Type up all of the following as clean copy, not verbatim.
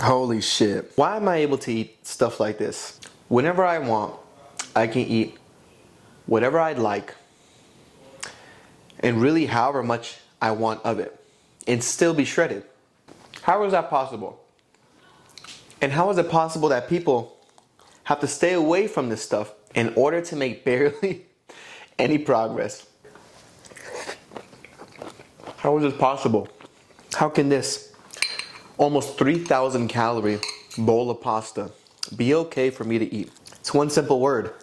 Holy shit. Why am I able to eat stuff like this? Whenever I want, I can eat whatever I'd like and really however much I want of it and still be shredded. How is that possible? And how is it possible that people have to stay away from this stuff in order to make barely any progress? How is this possible? How can this almost 3,000 calorie bowl of pasta be okay for me to eat? It's one simple word.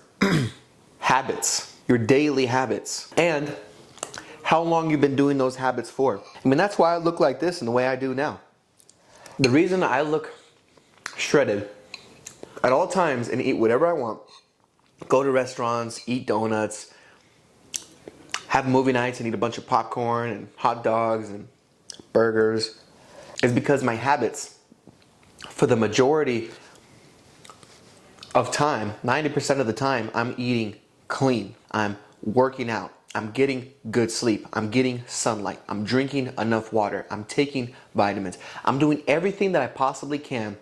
Habits. Your daily habits. And how long you've been doing those habits for. I mean, that's why I look like this and the way I do now. The reason I look shredded at all times and eat whatever I want, go to restaurants, eat donuts, have movie nights and eat a bunch of popcorn and hot dogs and burgers, is because my habits, for the majority of time, 90% of the time, I'm eating clean. I'm working out. I'm getting good sleep. I'm getting sunlight. I'm drinking enough water. I'm taking vitamins. I'm doing everything that I possibly can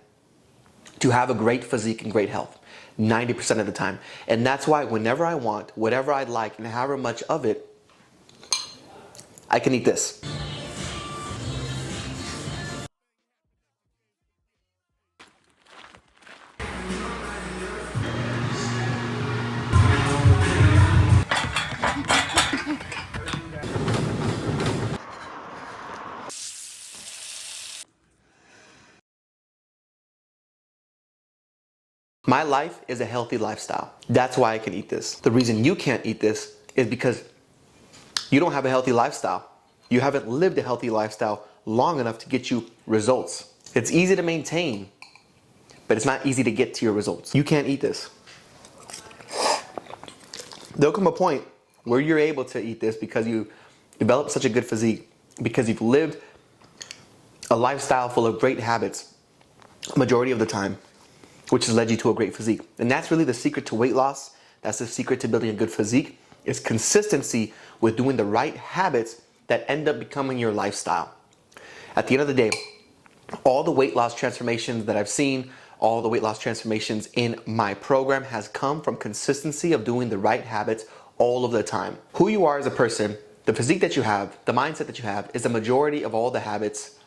to have a great physique and great health 90% of the time. And that's why whenever I want, whatever I'd like, and however much of it, I can eat this. My life is a healthy lifestyle. That's why I can eat this. The reason you can't eat this is because you don't have a healthy lifestyle. You haven't lived a healthy lifestyle long enough to get you results. It's easy to maintain, but it's not easy to get to your results. You can't eat this. There'll come a point where you're able to eat this because you developed such a good physique, because you've lived a lifestyle full of great habits majority of the time, which has led you to a great physique. And that's really the secret to weight loss. That's the secret to building a good physique, is consistency with doing the right habits that end up becoming your lifestyle. At the end of the day, all the weight loss transformations that I've seen, all the weight loss transformations in my program has come from consistency of doing the right habits all of the time. Who you are as a person, the physique that you have, the mindset that you have, is the majority of all the habits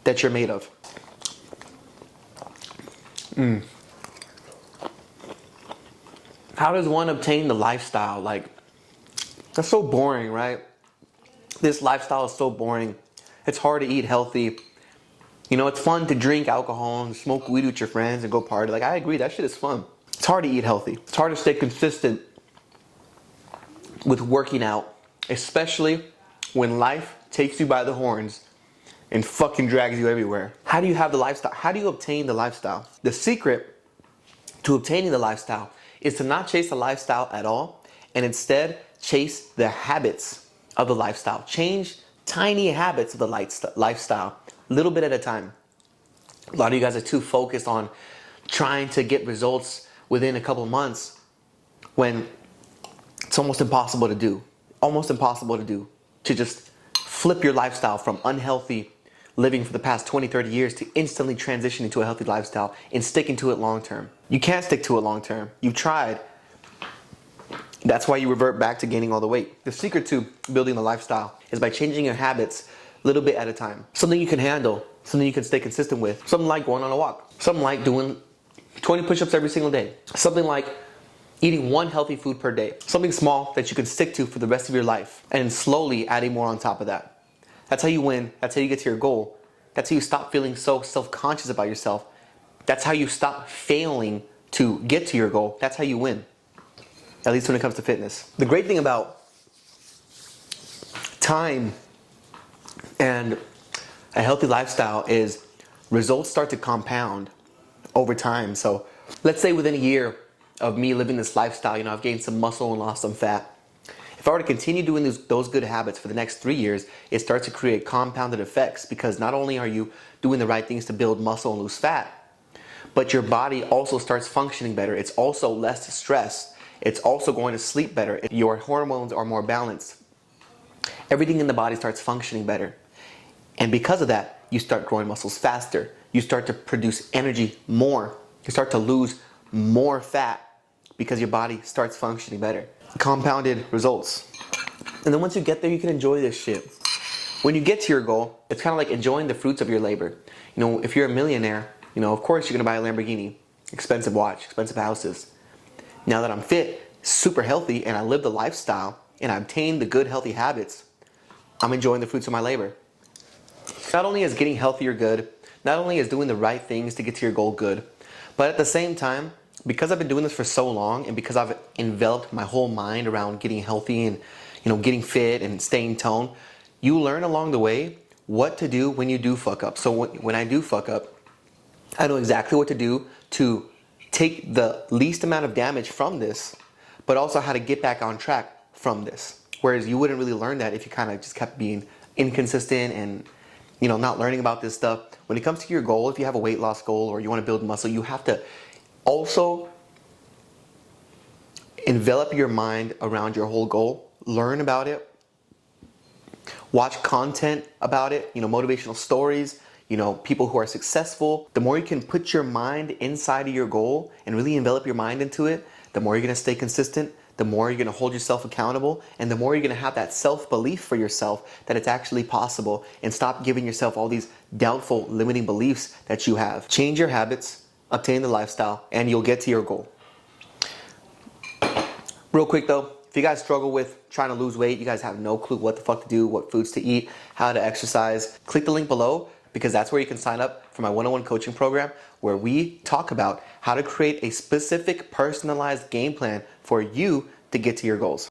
that you're made of. How does one obtain the lifestyle? Like, that's so boring, right? This lifestyle is so boring. It's hard to eat healthy. You know, it's fun to drink alcohol and smoke weed with your friends and go party. Like, I agree, that shit is fun. It's hard to eat healthy. It's hard to stay consistent with working out, especially when life takes you by the horns and fucking drags you everywhere. How do you have the lifestyle? How do you obtain the lifestyle? The secret to obtaining the lifestyle is to not chase the lifestyle at all, and instead chase the habits of the lifestyle. Change tiny habits of the lifestyle, a little bit at a time. A lot of you guys are too focused on trying to get results within a couple of months when it's almost impossible to do. Almost impossible to do. To just flip your lifestyle from unhealthy living for the past 20, 30 years to instantly transition into a healthy lifestyle and sticking to it long term. You can't stick to it long term. You've tried. That's why you revert back to gaining all the weight. The secret to building the lifestyle is by changing your habits a little bit at a time. Something you can handle, something you can stay consistent with. Something like going on a walk. Something like doing 20 push-ups every single day. Something like eating one healthy food per day. Something small that you can stick to for the rest of your life, and slowly adding more on top of that. That's how you win. That's how you get to your goal. That's how you stop feeling so self-conscious about yourself. That's how you stop failing to get to your goal. That's how you win. At least when it comes to fitness. The great thing about time and a healthy lifestyle is results start to compound over time. So let's say within a year of me living this lifestyle, I've gained some muscle and lost some fat. If I were to continue doing those good habits for the next 3 years, it starts to create compounded effects, because not only are you doing the right things to build muscle and lose fat, but your body also starts functioning better. It's also less stressed. It's also going to sleep better. Your hormones are more balanced. Everything in the body starts functioning better. And because of that, you start growing muscles faster. You start to produce energy more. You start to lose more fat because your body starts functioning better. Compounded results. And then once you get there, you can enjoy this shit. When you get to your goal, it's kind of like enjoying the fruits of your labor. If you're a millionaire, of course you're gonna buy a Lamborghini, expensive watch, expensive houses. Now that I'm fit, super healthy, and I live the lifestyle, and I obtain the good healthy habits, I'm enjoying the fruits of my labor. Not only is getting healthier good, not only is doing the right things to get to your goal good, but at the same time, because I've been doing this for so long, and because I've enveloped my whole mind around getting healthy and getting fit and staying toned, you learn along the way what to do when you do fuck up. So when I do fuck up, I know exactly what to do to take the least amount of damage from this, but also how to get back on track from this. Whereas you wouldn't really learn that if you kind of just kept being inconsistent and not learning about this stuff. When it comes to your goal, if you have a weight loss goal or you want to build muscle, you have to also envelop your mind around your whole goal, learn about it, watch content about it, motivational stories, people who are successful. The more you can put your mind inside of your goal and really envelop your mind into it, the more you're going to stay consistent, the more you're going to hold yourself accountable, and the more you're going to have that self-belief for yourself that it's actually possible, and stop giving yourself all these doubtful, limiting beliefs that you have. Change your habits, obtain the lifestyle, and you'll get to your goal. Real quick though, if you guys struggle with trying to lose weight, you guys have no clue what the fuck to do, what foods to eat, how to exercise, click the link below, because that's where you can sign up for my one-on-one coaching program, where we talk about how to create a specific personalized game plan for you to get to your goals.